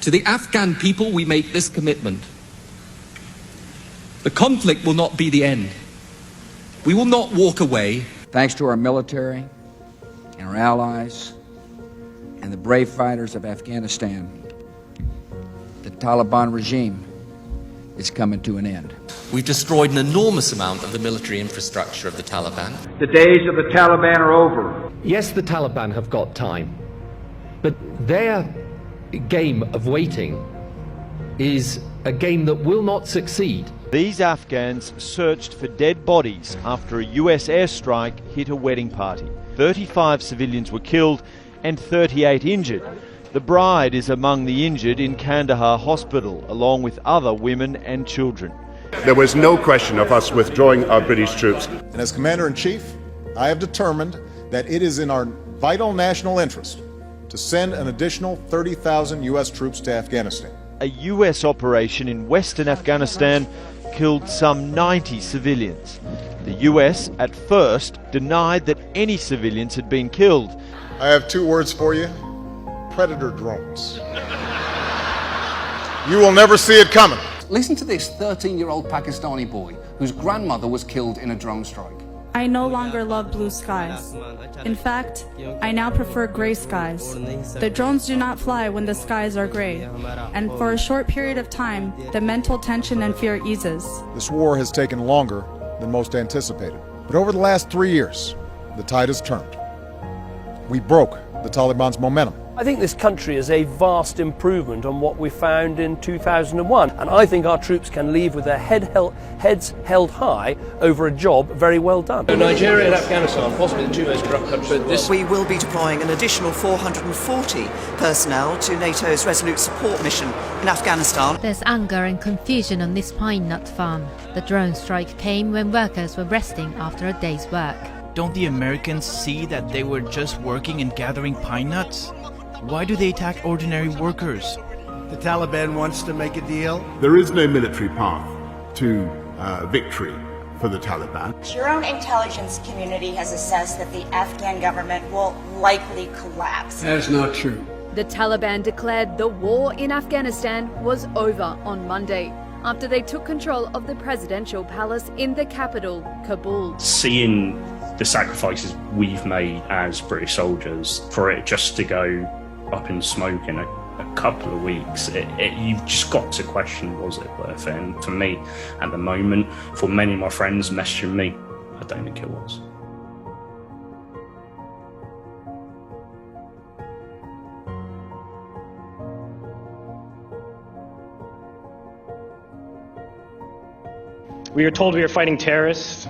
To the Afghan people, we make this commitment. The conflict will not be the end. We will not walk away. Thanks to our military and our allies and the brave fighters of Afghanistan, the Taliban regime is coming to an end. We've destroyed an enormous amount of the military infrastructure of the Taliban. The days of the Taliban are over. Yes, the Taliban have got time, but their game of waiting is a game that will not succeed. These Afghans searched for dead bodies after a US airstrike hit a wedding party. 35 civilians were killed and 38 injured. The bride is among the injured in Kandahar Hospital, along with other women and children. There was no question of us withdrawing our British troops. And as Commander-in-Chief, I have determined that it is in our vital national interest to send an additional 30,000 US troops to Afghanistan. A US operation in western Afghanistan killed some 90 civilians. The US at first denied that any civilians had been killed. I have two words for you: Predator drones. You will never see it coming. Listen to this 13-year-old Pakistani boy whose grandmother was killed in a drone strike. I no longer love blue skies. In fact, I now prefer gray skies. The drones do not fly when the skies are gray, and for a short period of time, the mental tension and fear eases. This war has taken longer than most anticipated. But over the last 3 years, the tide has turned. We broke the Taliban's momentum. I think this country is a vast improvement on what we found in 2001, and I think our troops can leave with their heads held high over a job very well done. Nigeria and Afghanistan, possibly the two most corrupt countries. We will be deploying an additional 440 personnel to NATO's Resolute Support mission in Afghanistan. There's anger and confusion on this pine nut farm. The drone strike came when workers were resting after a day's work. Don't the Americans see that they were just working and gathering pine nuts? Why do they attack ordinary workers? The Taliban wants to make a deal. There is no military path to victory for the Taliban. Your own intelligence community has assessed that the Afghan government will likely collapse. That's not true. The Taliban declared the war in Afghanistan was over on Monday, after they took control of the presidential palace in the capital, Kabul. Seeing the sacrifices we've made as British soldiers, for it just to go up in smoke in a couple of weeks, you've just got to question, was it worth it? And for me, at the moment, for many of my friends messaging me, I don't think it was. We are told we are fighting terrorists.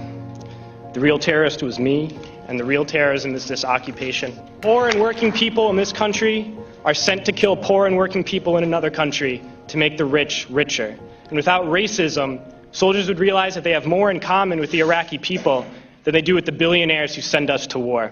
The real terrorist was me, and the real terrorism is this occupation. Poor and working people in this country are sent to kill poor and working people in another country to make the rich richer. And without racism, soldiers would realize that they have more in common with the Iraqi people than they do with the billionaires who send us to war.